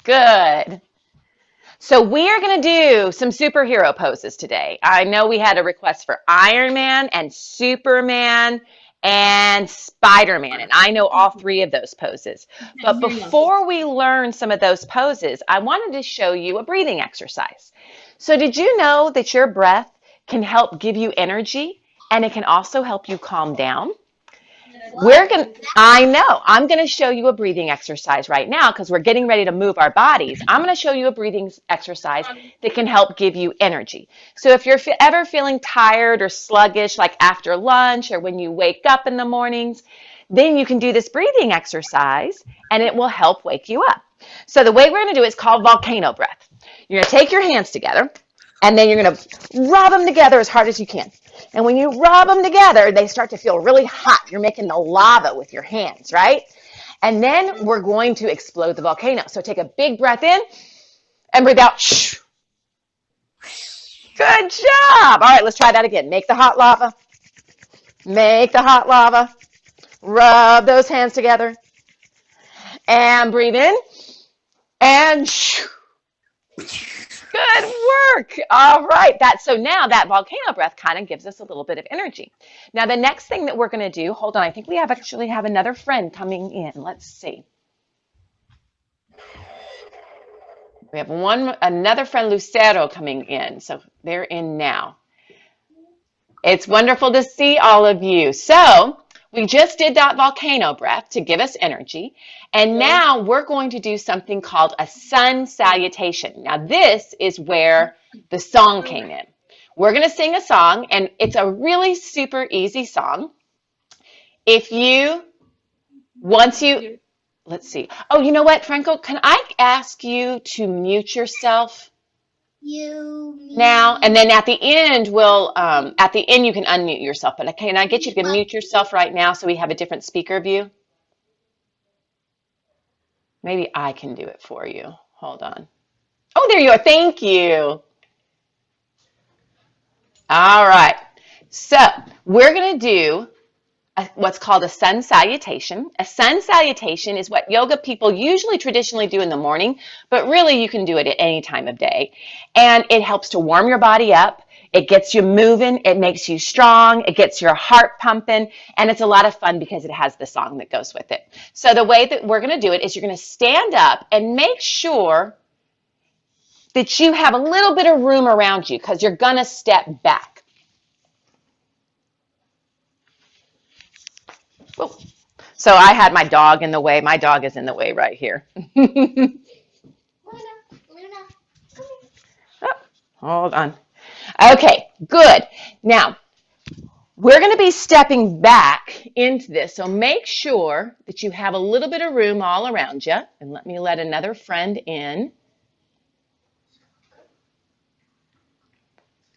Good. So we are going to do some superhero poses today. I know we had a request for Iron Man and Superman and Spider-Man, and I know all three of those poses. But before we learn some of those poses, I wanted to show you a breathing exercise. So did you know that your breath can help give you energy and it can also help you calm down? I know, I'm going to show you a breathing exercise right now because we're getting ready to move our bodies. I'm going to show you a breathing exercise that can help give you energy. So if you're ever feeling tired or sluggish, like after lunch or when you wake up in the mornings, then you can do this breathing exercise and it will help wake you up. So the way we're going to do it is called volcano breath. You're going to take your hands together and then you're going to rub them together as hard as you can. And when you rub them together, they start to feel really hot. You're making the lava with your hands, right? And then we're going to explode the volcano. So take a big breath in and breathe out. Good job. All right, let's try that again. Make the hot lava. Make the hot lava. Rub those hands together. And breathe in. And good work. All right. So now that volcano breath kind of gives us a little bit of energy. Now the next thing that we're going to do, hold on, I think we actually have another friend coming in. Let's see. We have another friend, Lucero, coming in. So they're in now. It's wonderful to see all of you. So we just did that volcano breath to give us energy. And now we're going to do something called a sun salutation. Now this is where the song came in. We're going to sing a song, and it's a really super easy song. Let's see. Oh, you know what, Franco? Can I ask you to mute yourself now? And then at the end, you can unmute yourself. But can I get you to mute yourself right now so we have a different speaker view? Maybe I can do it for you. Hold on. Oh, there you are. Thank you. All right. So we're going to do what's called a sun salutation. A sun salutation is what yoga people usually traditionally do in the morning, but really you can do it at any time of day. And it helps to warm your body up. It gets you moving. It makes you strong. It gets your heart pumping. And it's a lot of fun because it has the song that goes with it. So the way that we're going to do it is you're going to stand up and make sure that you have a little bit of room around you because you're going to step back. Oh. So I had my dog in the way. My dog is in the way right here. Luna, come here. Oh, hold on. Okay, good. Now, we're going to be stepping back into this. So make sure that you have a little bit of room all around you. And let me let another friend in.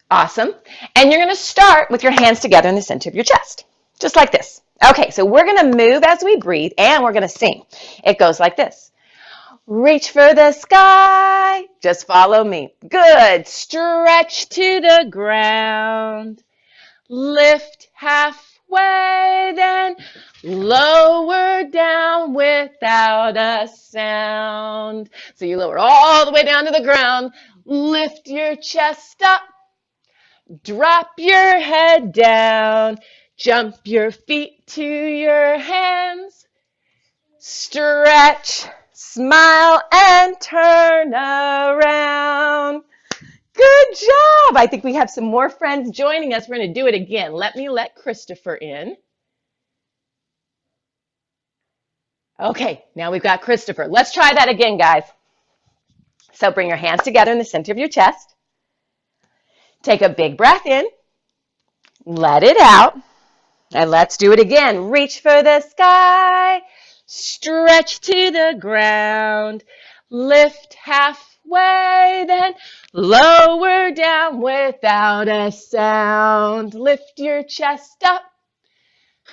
Awesome. And you're going to start with your hands together in the center of your chest, just like this. Okay, so we're going to move as we breathe, and we're going to sing. It goes like this. Reach for the sky. Just follow me. Good. Stretch to the ground. Lift halfway, then lower down without a sound. So you lower all the way down to the ground. Lift your chest up. Drop your head down. Jump your feet to your hands. Stretch, smile, and turn around. Good job. I think we have some more friends joining us. We're going to do it again. Let Christopher in. Okay, now we've got Christopher. Let's try that again, guys. So bring your hands together in the center of your chest. Take a big breath in. Let it out. And let's do it again. Reach for the sky. Stretch to the ground. Lift halfway, then lower down without a sound. Lift your chest up.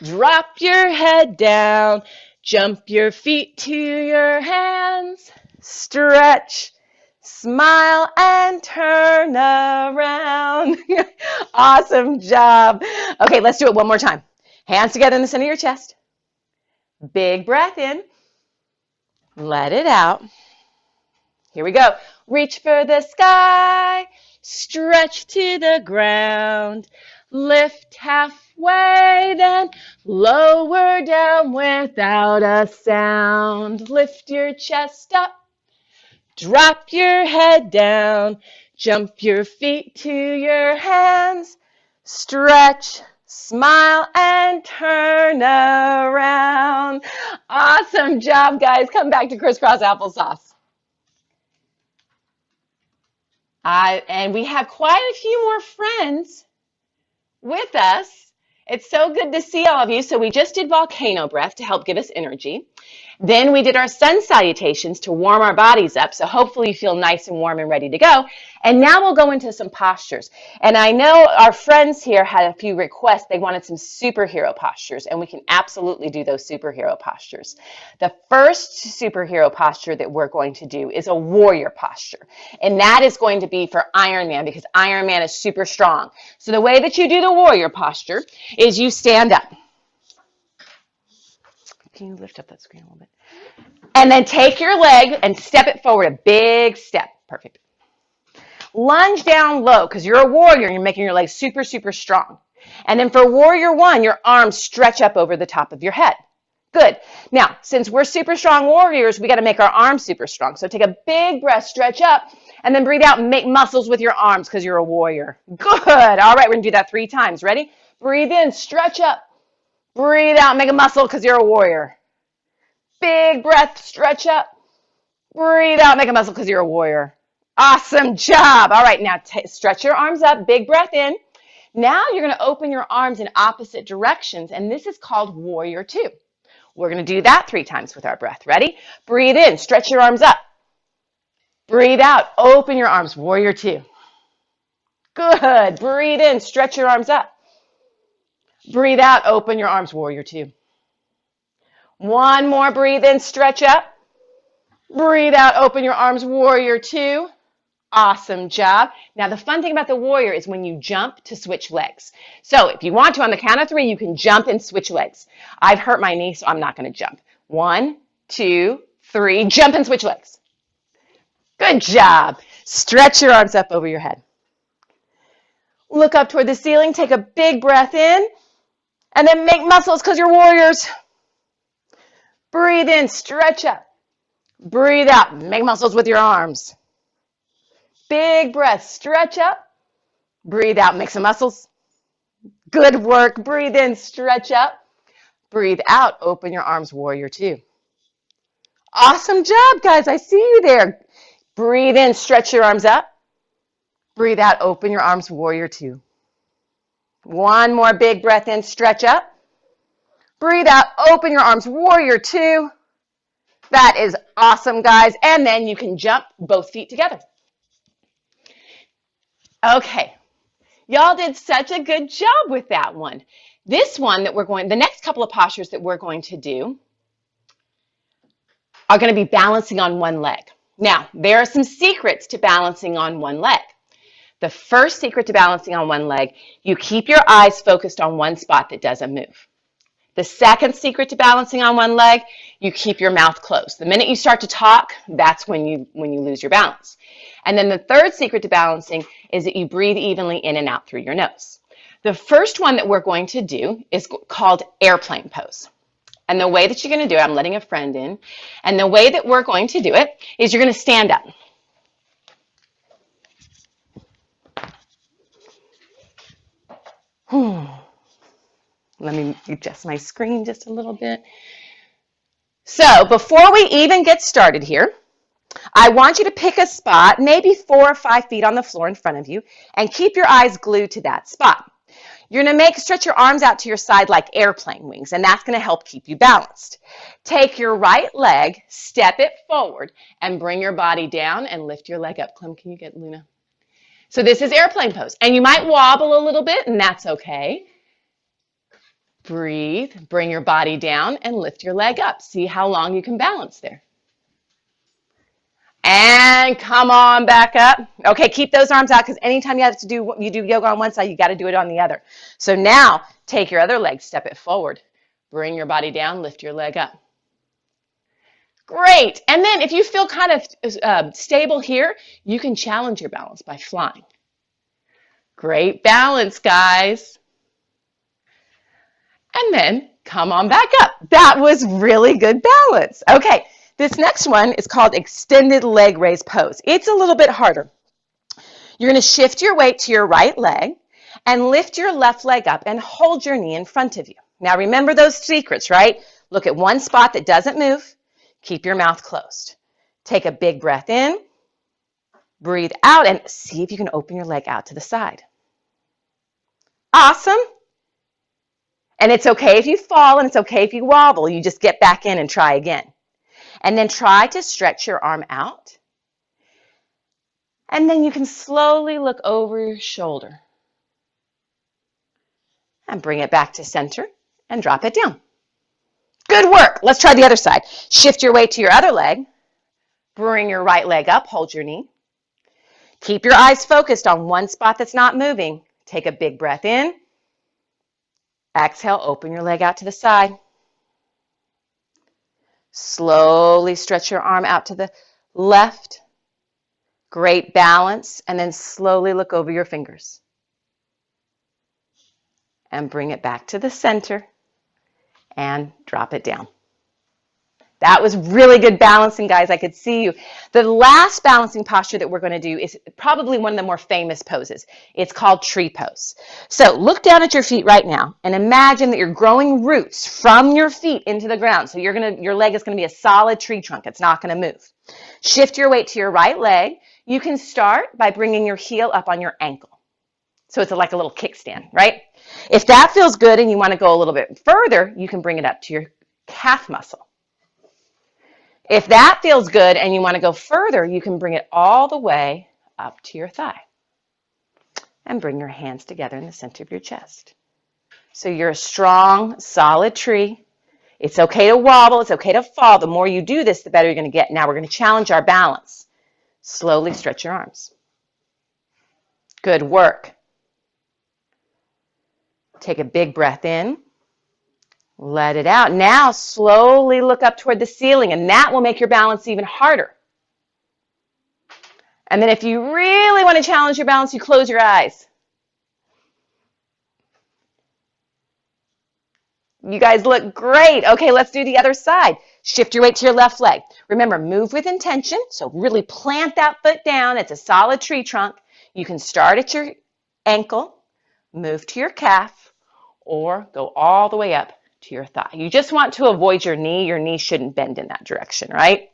Drop your head down. Jump your feet to your hands. Stretch. Smile and turn around. Awesome job. Okay, let's do it one more time. Hands together in the center of your chest. Big breath in. Let it out. Here we go. Reach for the sky, stretch to the ground, lift halfway, then lower down without a sound. Lift your chest up, drop your head down, jump your feet to your hands, stretch, smile, and turn around. Awesome job, guys. Come back to crisscross applesauce. And we have quite a few more friends with us. It's so good to see all of you. So we just did volcano breath to help give us energy. Then we did our sun salutations to warm our bodies up. So hopefully you feel nice and warm and ready to go. And now we'll go into some postures. And I know our friends here had a few requests. They wanted some superhero postures, and we can absolutely do those superhero postures. The first superhero posture that we're going to do is a warrior posture. And that is going to be for Iron Man, because Iron Man is super strong. So the way that you do the warrior posture is you stand up. Can you lift up that screen a little bit? And then take your leg and step it forward, a big step. Perfect. Lunge down low, because you're a warrior and you're making your legs super, super strong. And then for warrior one, your arms stretch up over the top of your head. Good. Now, since we're super strong warriors, we got to make our arms super strong. So take a big breath, stretch up, and then breathe out and make muscles with your arms because you're a warrior. Good. All right, we're going to do that 3 times. Ready? Breathe in, stretch up. Breathe out, make a muscle because you're a warrior. Big breath, stretch up. Breathe out, make a muscle because you're a warrior. Awesome job. All right, now stretch your arms up, big breath in. Now you're going to open your arms in opposite directions, and this is called warrior 2. We're going to do that 3 times with our breath. Ready? Breathe in, stretch your arms up. Breathe out, open your arms, warrior 2. Good. Breathe in, stretch your arms up. Breathe out, open your arms, warrior 2. One more, breathe in, stretch up. Breathe out, open your arms, warrior 2. Awesome job. Now the fun thing about the warrior is when you jump to switch legs. So if you want to, on the count of 3, you can jump and switch legs. I've hurt my knee, so I'm not going to jump. 1, 2, 3, jump and switch legs. Good job. Stretch your arms up over your head. Look up toward the ceiling, take a big breath in. And then make muscles because you're warriors. Breathe in, stretch up. Breathe out, make muscles with your arms. Big breath, stretch up. Breathe out, make some muscles. Good work. Breathe in, stretch up. Breathe out, open your arms, warrior 2. Awesome job, guys. I see you there. Breathe in, stretch your arms up. Breathe out, open your arms, warrior 2. One more big breath in, stretch up. Breathe out, open your arms, warrior 2. That is awesome, guys. And then you can jump both feet together. Okay, y'all did such a good job with that one. This one that the next couple of postures that we're going to do are going to be balancing on one leg. Now, there are some secrets to balancing on one leg. The first secret to balancing on one leg, you keep your eyes focused on one spot that doesn't move. The second secret to balancing on one leg, you keep your mouth closed. The minute you start to talk, that's when you lose your balance. And then the third secret to balancing is that you breathe evenly in and out through your nose. The first one that we're going to do is called airplane pose. And the way that you're going to do it, I'm letting a friend in, and the way that we're going to do it is you're going to stand up. Let me adjust my screen just a little bit. So before we even get started here, I want you to pick a spot, maybe 4 or 5 feet on the floor in front of you, and keep your eyes glued to that spot. You're going to stretch your arms out to your side like airplane wings, and that's going to help keep you balanced. Take your right leg, step it forward, and bring your body down and lift your leg up. Clem, can you get Luna? So this is airplane pose, and you might wobble a little bit, and that's okay. Breathe, bring your body down, and lift your leg up. See how long you can balance there. And come on back up. Okay, keep those arms out because anytime you do yoga on one side, you got to do it on the other. So now take your other leg, step it forward. Bring your body down, lift your leg up. Great. And then if you feel kind of stable here, you can challenge your balance by flying. Great balance, guys. And then come on back up. That was really good balance. Okay, this next one is called extended leg raise pose. It's a little bit harder. You're going to shift your weight to your right leg and lift your left leg up and hold your knee in front of you. Now remember those secrets, right? Look at one spot that doesn't move. Keep your mouth closed. Take a big breath in, breathe out, and see if you can open your leg out to the side. Awesome. And it's okay if you fall and it's okay if you wobble. You just get back in and try again. And then try to stretch your arm out. And then you can slowly look over your shoulder. And bring it back to center and drop it down. Good work. Let's try the other side. Shift your weight to your other leg. Bring your right leg up. Hold your knee. Keep your eyes focused on one spot that's not moving. Take a big breath in. Exhale, open your leg out to the side. Slowly stretch your arm out to the left. Great balance. And then slowly look over your fingers. And bring it back to the center and drop it down. That was really good balancing, guys. I could see you. The last balancing posture that we're going to do is probably one of the more famous poses. It's called tree pose. So look down at your feet right now and imagine that you're growing roots from your feet into the ground. So your leg is going to be a solid tree trunk. It's not going to move. Shift your weight to your right leg. You can start by bringing your heel up on your ankle. So it's like a little kickstand, right? If that feels good and you want to go a little bit further, you can bring it up to your calf muscle. If that feels good and you want to go further, you can bring it all the way up to your thigh. And bring your hands together in the center of your chest. So you're a strong, solid tree. It's okay to wobble. It's okay to fall. The more you do this, the better you're going to get. Now we're going to challenge our balance. Slowly stretch your arms. Good work. Take a big breath in. Let it out. Now slowly look up toward the ceiling, and that will make your balance even harder. And then if you really want to challenge your balance, you close your eyes. You guys look great. Okay, let's do the other side. Shift your weight to your left leg. Remember, move with intention. So really plant that foot down. It's a solid tree trunk. You can start at your ankle, move to your calf, or go all the way up to your thigh. You just want to avoid your knee. Your knee shouldn't bend in that direction, right?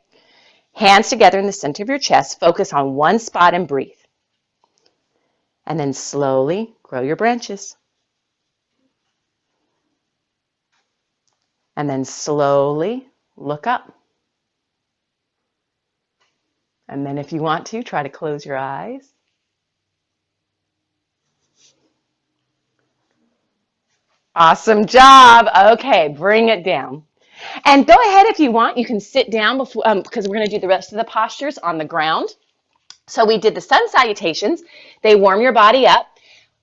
Hands together in the center of your chest. Focus on one spot and breathe. And then slowly grow your branches. And then slowly look up. And then if you want to, try to close your eyes. Awesome job. Okay, bring it down. And go ahead if you want. You can sit down before, because we're going to do the rest of the postures on the ground. So we did the sun salutations. They warm your body up.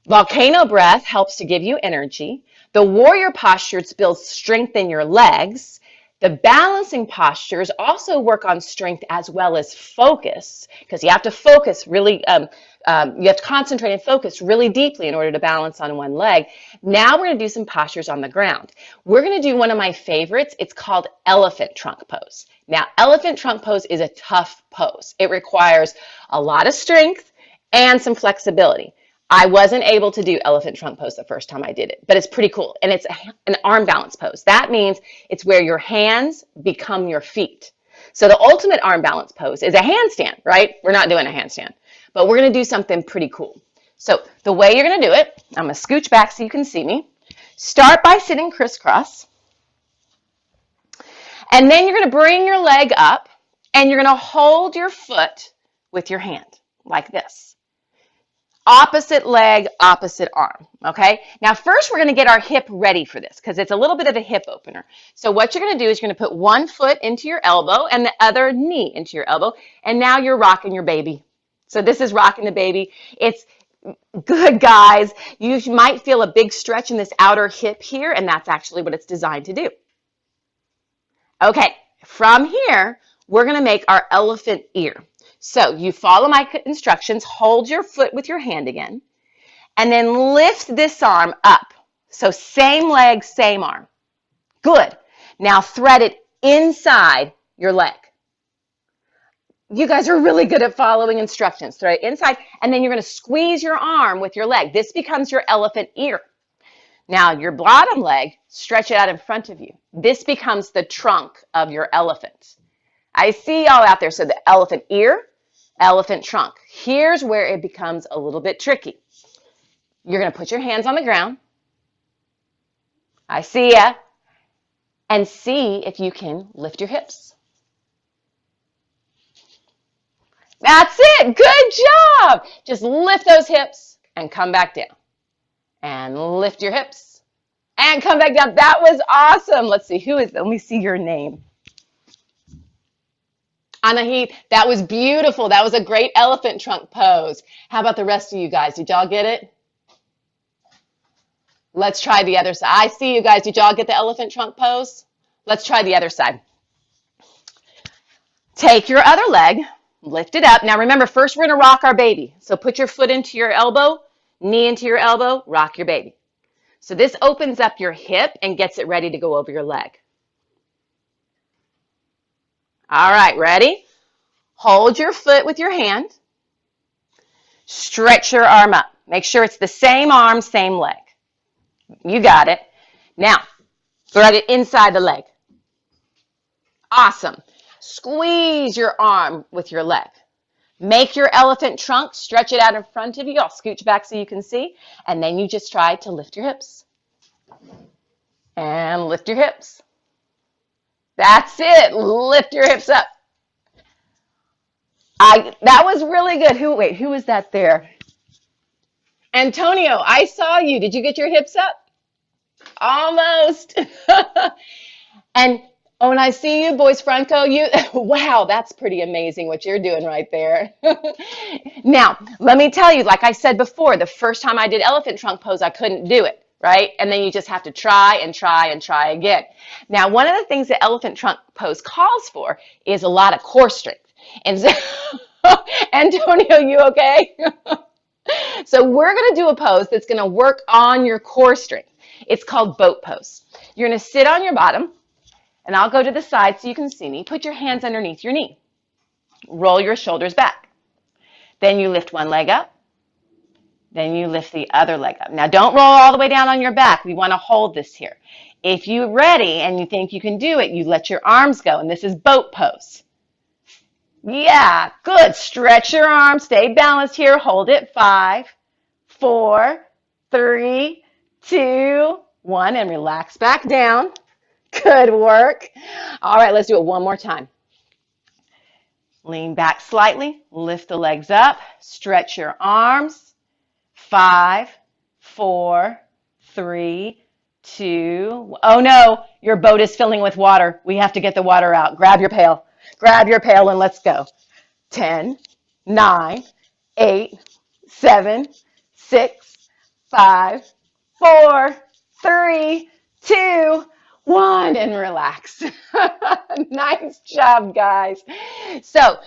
Volcano breath helps to give you energy. The warrior postures build strength in your legs. The balancing postures also work on strength as well as focus, because you have to focus really, you have to concentrate and focus really deeply in order to balance on one leg. Now we're going to do some postures on the ground. We're going to do one of my favorites. It's called elephant trunk pose. Now, elephant trunk pose is a tough pose. It requires a lot of strength and some flexibility. I wasn't able to do elephant trunk pose the first time I did it, but it's pretty cool. And it's an arm balance pose. That means it's where your hands become your feet. So the ultimate arm balance pose is a handstand, right? We're not doing a handstand, but we're going to do something pretty cool. So the way you're going to do it, I'm going to scooch back so you can see me. Start by sitting crisscross. And then you're going to bring your leg up and you're going to hold your foot with your hand like this. Opposite leg, opposite arm, okay? Now first we're going to get our hip ready for this because it's a little bit of a hip opener. So what you're going to do is you're going to put one foot into your elbow and the other knee into your elbow, and now you're rocking your baby. So this is rocking the baby. It's good, guys. You might feel a big stretch in this outer hip here, and that's actually what it's designed to do. Okay, From here, we're going to make our elephant ear. So you follow my instructions, hold your foot with your hand again, and then lift this arm up. So same leg, same arm. Good. Now thread it inside your leg. You guys are really good at following instructions. Thread it inside, and then you're going to squeeze your arm with your leg. This becomes your elephant ear. Now your bottom leg, stretch it out in front of you. This becomes the trunk of your elephant. I see y'all out there. So the elephant ear, elephant trunk. Here's where it becomes a little bit tricky. You're going to put your hands on the ground. I see ya. And see if you can lift your hips. That's it. Good job. Just lift those hips and come back down. And lift your hips and come back down. That was awesome. Let's see. Let me see your name. Anahit, that was beautiful. That was a great elephant trunk pose. How about the rest of you guys? Did y'all get it? Let's try the other side. I see you guys. Did y'all get the elephant trunk pose? Let's try the other side. Take your other leg, lift it up. Now remember, first we're going to rock our baby. So put your foot into your elbow, knee into your elbow, rock your baby. So this opens up your hip and gets it ready to go over your leg. All right, ready? Hold your foot with your hand. Stretch your arm up. Make sure it's the same arm, same leg. You got it. Now, thread it inside the leg. Awesome. Squeeze your arm with your leg. Make your elephant trunk, stretch it out in front of you. I'll scooch back so you can see. And then you just try to lift your hips. And lift your hips. That's it. Lift your hips up. That was really good. Who was that there? Antonio, I saw you. Did you get your hips up? Almost. And I see you, Boys Franco. Wow, that's pretty amazing what you're doing right there. Now, let me tell you, like I said before, the first time I did elephant trunk pose, I couldn't do it, right? And then you just have to try and try and try again. Now, one of the things that elephant trunk pose calls for is a lot of core strength. And so, Antonio, you okay? So we're going to do a pose that's going to work on your core strength. It's called boat pose. You're going to sit on your bottom, and I'll go to the side so you can see me. Put your hands underneath your knee. Roll your shoulders back. Then you lift one leg up. Then you lift the other leg up. Now don't roll all the way down on your back. We want to hold this here. If you're ready and you think you can do it, you let your arms go, and this is boat pose. Yeah, good. Stretch your arms. Stay balanced here. Hold it. 5, 4, 3, 2, 1, and relax back down. Good work. All right, let's do it one more time. Lean back slightly. Lift the legs up. Stretch your arms. 5, 4, 3, 2. Oh no, your boat is filling with water. We have to get the water out. Grab your pail. Grab your pail and let's go. 10, 9, 8, 7, 6, 5, 4, 3, 2, 1, and relax. Nice job, guys. So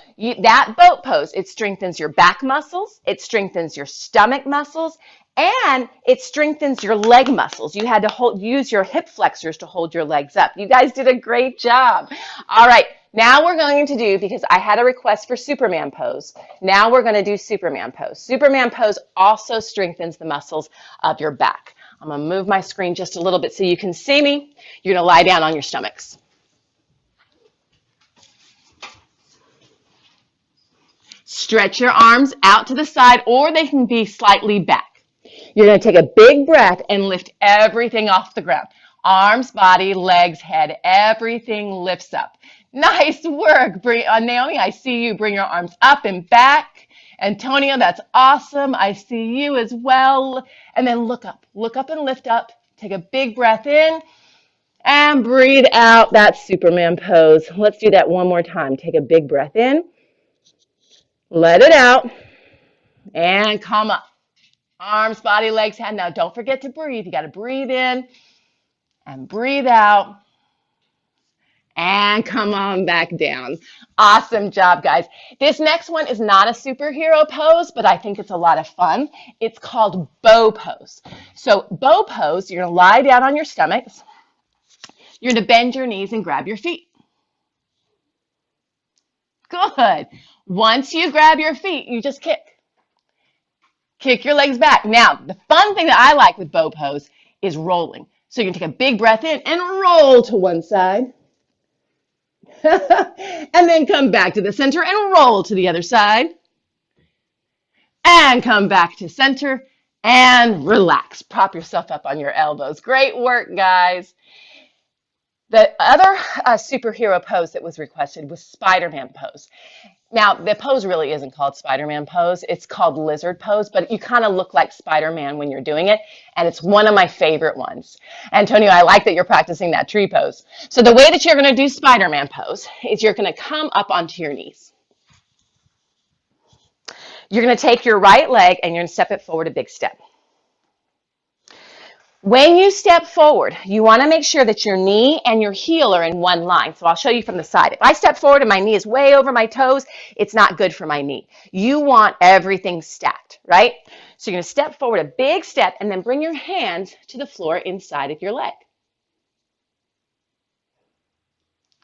that boat pose, it strengthens your back muscles, it strengthens your stomach muscles, and it strengthens your leg muscles. You had to use your hip flexors to hold your legs up. You guys did a great job. All right, now we're going to do, because I had a request for Superman pose, now we're going to do Superman pose. Superman pose also strengthens the muscles of your back. I'm going to move my screen just a little bit so you can see me. You're going to lie down on your stomachs. Stretch your arms out to the side, or they can be slightly back. You're going to take a big breath and lift everything off the ground. Arms, body, legs, head, everything lifts up. Nice work. Naomi, I see you. Bring your arms up and back. Antonio, that's awesome. I see you as well. And then look up and lift up. Take a big breath in and breathe out. That's Superman pose. Let's do that one more time. Take a big breath in. Let it out and come up. Arms, body, legs, head. Now don't forget to breathe. You got to breathe in and breathe out And come on back down. Awesome job, guys. This next one is not a superhero pose, but I think it's a lot of fun. It's called bow pose. So bow pose, you're going to lie down on your stomachs. You're going to bend your knees and grab your feet. Good. Once you grab your feet, you just kick. Kick your legs back. Now, the fun thing that I like with bow pose is rolling. So you're going to take a big breath in and roll to one side. And then come back to the center and roll to the other side. And come back to center and relax. Prop yourself up on your elbows. Great work, guys. The other superhero pose that was requested was Spider-Man pose. Now, the pose really isn't called Spider-Man pose. It's called lizard pose, but you kind of look like Spider-Man when you're doing it, and it's one of my favorite ones. Antonio, I like that you're practicing that tree pose. So the way that you're going to do Spider-Man pose is you're going to come up onto your knees. You're going to take your right leg and you're going to step it forward a big step. When you step forward, you want to make sure that your knee and your heel are in one line. So I'll show you from the side. If I step forward and my knee is way over my toes, it's not good for my knee. You want everything stacked, right? So you're going to step forward a big step and then bring your hands to the floor inside of your leg.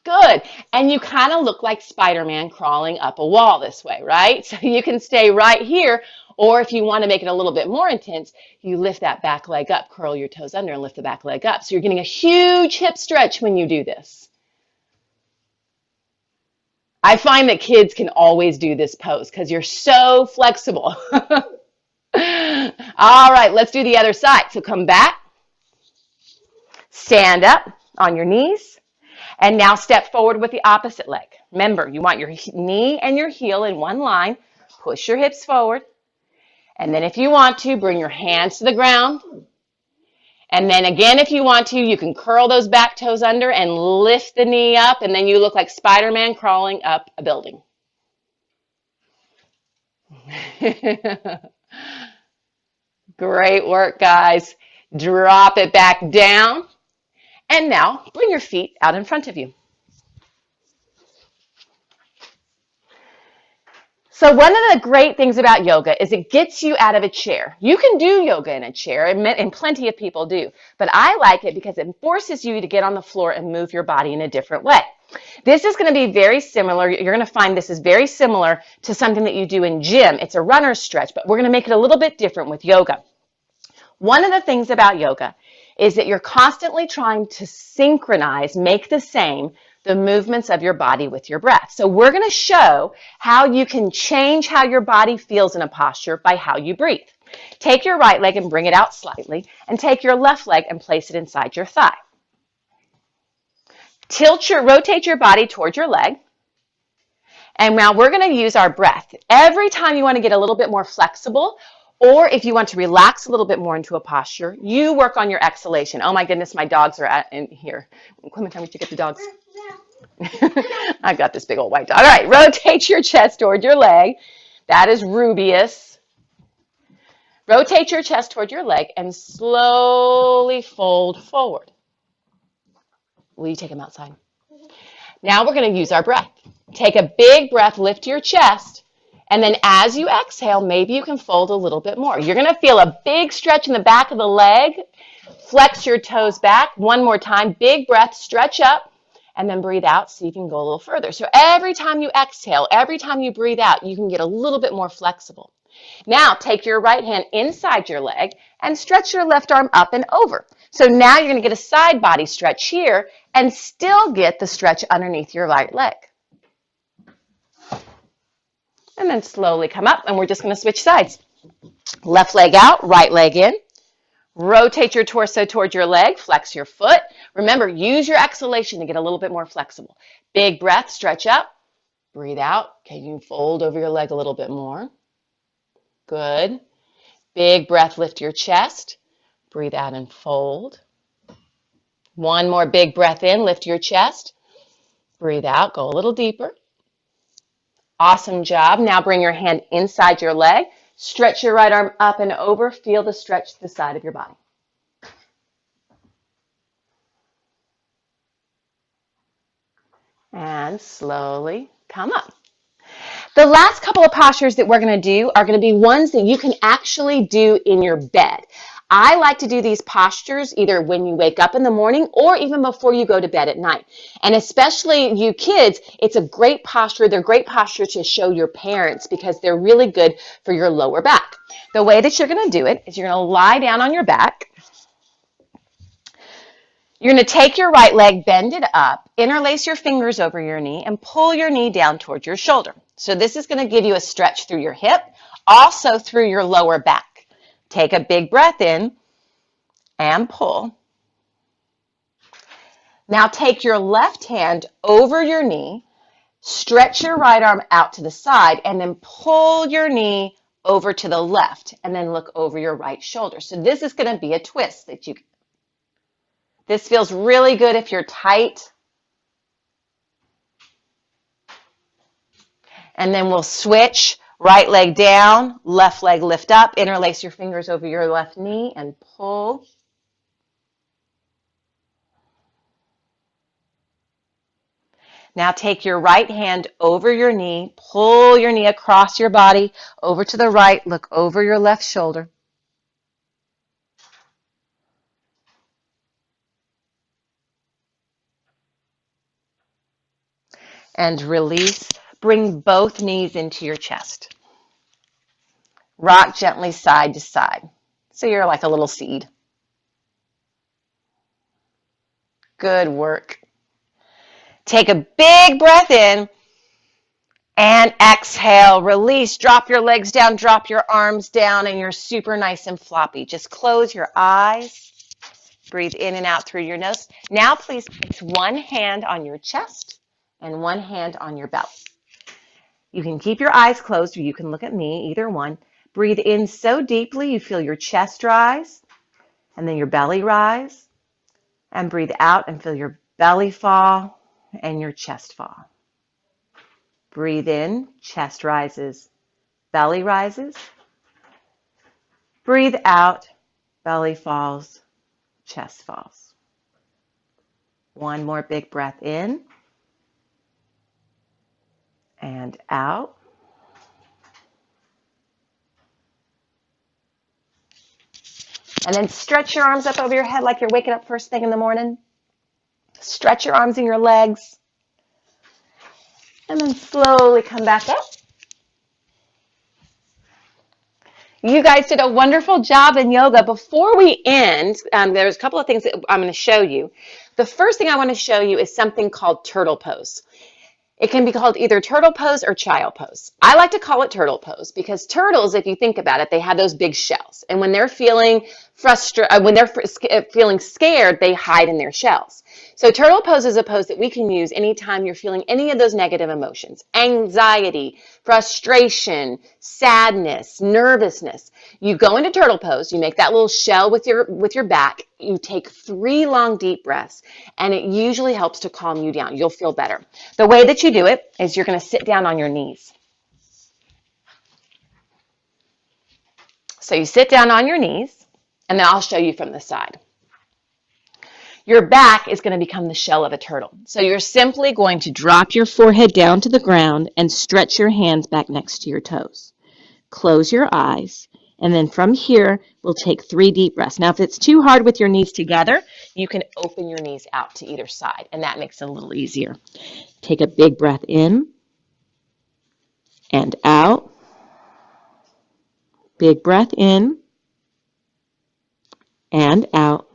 Good. And you kind of look like Spider-Man crawling up a wall this way, right? So you can stay right here, or if you want to make it a little bit more intense, you lift that back leg up, curl your toes under and lift the back leg up. So you're getting a huge hip stretch when you do this. I find that kids can always do this pose because you're so flexible. All right, let's do the other side. So come back, stand up on your knees. And now step forward with the opposite leg. Remember, you want your knee and your heel in one line. Push your hips forward. And then if you want to, bring your hands to the ground. And then again, if you want to, you can curl those back toes under and lift the knee up. And then you look like Spider-Man crawling up a building. Great work, guys. Drop it back down. And now bring your feet out in front of you. So one of the great things about yoga is it gets you out of a chair. You can do yoga in a chair, and plenty of people do. But I like it because it forces you to get on the floor and move your body in a different way. This is going to be very similar. You're going to find this is very similar to something that you do in gym. It's a runner's stretch, but we're going to make it a little bit different with yoga. One of the things about yoga is that you're constantly trying to synchronize, make the same, the movements of your body with your breath. So we're going to show how you can change how your body feels in a posture by how you breathe. Take your right leg and bring it out slightly, and take your left leg and place it inside your thigh. Rotate your body towards your leg. And now we're going to use our breath. Every time you want to get a little bit more flexible, or if you want to relax a little bit more into a posture, you work on your exhalation. Oh my goodness, my dogs are in here. Clement, tell me to get the dogs. I've got this big old white dog. All right, rotate your chest toward your leg. That is Rubius. Rotate your chest toward your leg and slowly fold forward. Will you take him outside? Now we're going to use our breath. Take a big breath, lift your chest. And then as you exhale, maybe you can fold a little bit more. You're going to feel a big stretch in the back of the leg. Flex your toes back. One more time. Big breath, stretch up, and then breathe out so you can go a little further. So every time you exhale, every time you breathe out, you can get a little bit more flexible. Now take your right hand inside your leg and stretch your left arm up and over. So now you're going to get a side body stretch here and still get the stretch underneath your right leg. And then slowly come up, and we're just going to switch sides. Left leg out, right leg in. Rotate your torso towards your leg, flex your foot. Remember, use your exhalation to get a little bit more flexible. Big breath, stretch up, breathe out. Okay, you can fold over your leg a little bit more. Good. Big breath, lift your chest. Breathe out and fold. One more big breath in, lift your chest. Breathe out, go a little deeper. Awesome job. Now bring your hand inside your leg. Stretch your right arm up and over. Feel the stretch to the side of your body. And slowly come up. The last couple of postures that we're going to do are going to be ones that you can actually do in your bed. I like to do these postures either when you wake up in the morning or even before you go to bed at night. And especially you kids, it's a great posture. They're great postures to show your parents because they're really good for your lower back. The way that you're going to do it is you're going to lie down on your back. You're going to take your right leg, bend it up, interlace your fingers over your knee, and pull your knee down towards your shoulder. So this is going to give you a stretch through your hip, also through your lower back. Take a big breath in and pull. Now take your left hand over your knee, stretch your right arm out to the side, and then pull your knee over to the left, and then look over your right shoulder. So this is going to be a twist that you can. This feels really good if you're tight. And then we'll switch, right leg down, left leg lift up, interlace your fingers over your left knee and pull. Now take your right hand over your knee, pull your knee across your body, over to the right, look over your left shoulder. And release. Bring both knees into your chest. Rock gently side to side. So you're like a little seed. Good work. Take a big breath in and exhale. Release. Drop your legs down, drop your arms down, and you're super nice and floppy. Just close your eyes. Breathe in and out through your nose. Now please place one hand on your chest and one hand on your belly. You can keep your eyes closed or you can look at me, either one. Breathe in so deeply you feel your chest rise and then your belly rise. And breathe out and feel your belly fall and your chest fall. Breathe in, chest rises, belly rises. Breathe out, belly falls, chest falls. One more big breath in and out. And then stretch your arms up over your head like you're waking up first thing in the morning. Stretch your arms and your legs. And then slowly come back up. You guys did a wonderful job in yoga. Before we end, there's a couple of things that I'm going to show you. The first thing I want to show you is something called turtle pose. It can be called either turtle pose or child pose. I like to call it turtle pose because turtles, if you think about it, they have those big shells. And when they're feeling feeling scared, they hide in their shells. So turtle pose is a pose that we can use anytime you're feeling any of those negative emotions, anxiety, frustration, sadness, nervousness. You go into turtle pose, you make that little shell with your back, you take 3 long deep breaths, and it usually helps to calm you down. You'll feel better. The way that you do it is you're going to sit down on your knees. So you sit down on your knees, and then I'll show you from the side. Your back is going to become the shell of a turtle. So you're simply going to drop your forehead down to the ground and stretch your hands back next to your toes. Close your eyes, and then from here, we'll take 3 deep breaths. Now, if it's too hard with your knees together, you can open your knees out to either side, and that makes it a little easier. Take a big breath in and out. Big breath in and out.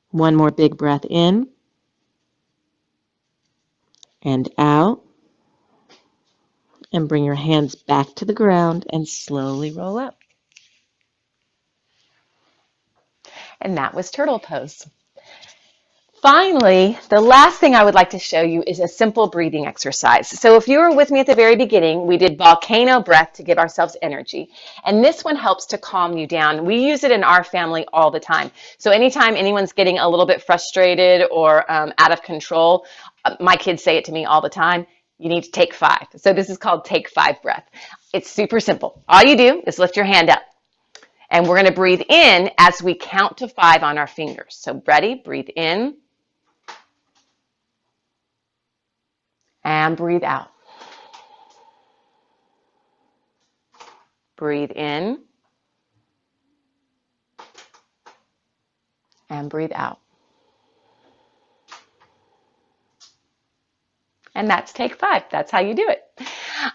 One more big breath in and out. And bring your hands back to the ground and slowly roll up. And that was turtle pose. Finally, the last thing I would like to show you is a simple breathing exercise. So if you were with me at the very beginning, we did volcano breath to give ourselves energy. And this one helps to calm you down. We use it in our family all the time. So anytime anyone's getting a little bit frustrated or out of control, my kids say it to me all the time, you need to take 5. So this is called take 5 breath. It's super simple. All you do is lift your hand up. And we're going to breathe in as we count to 5 on our fingers. So ready? Breathe in. And breathe out. Breathe in. And breathe out. And that's take 5. That's how you do it.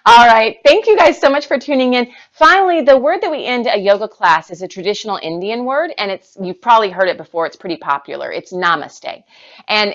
All right. Thank you guys so much for tuning in. Finally, the word that we end a yoga class is a traditional Indian word, and you've probably heard it before. It's pretty popular. It's namaste. And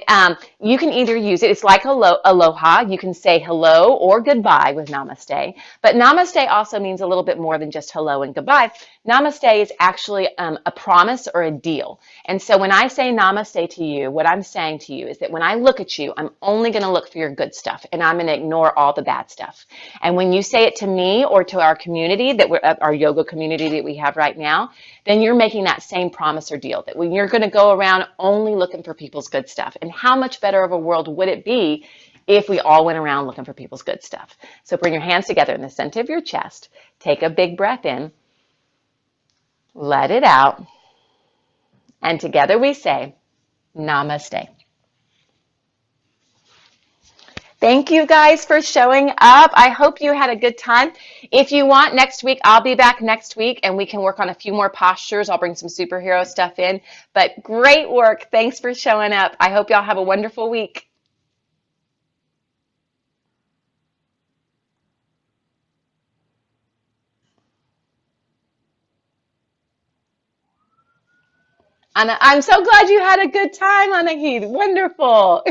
you can either use it. It's like aloha. You can say hello or goodbye with namaste. But namaste also means a little bit more than just hello and goodbye. Namaste is actually a promise or a deal. And so when I say namaste to you, what I'm saying to you is that when I look at you, I'm only going to look for your good stuff, and I'm going to ignore all the bad stuff. And when you say it to me or to our community, our yoga community that we have right now, then you're making that same promise or deal that when you're going to go around only looking for people's good stuff. And how much better of a world would it be if we all went around looking for people's good stuff? So bring your hands together in the center of your chest. Take a big breath in. Let it out. And together we say, Namaste. Thank you guys for showing up. I hope you had a good time. If you want, next week, I'll be back next week and we can work on a few more postures. I'll bring some superhero stuff in. But great work. Thanks for showing up. I hope y'all have a wonderful week. I'm so glad you had a good time, Anahid. Wonderful.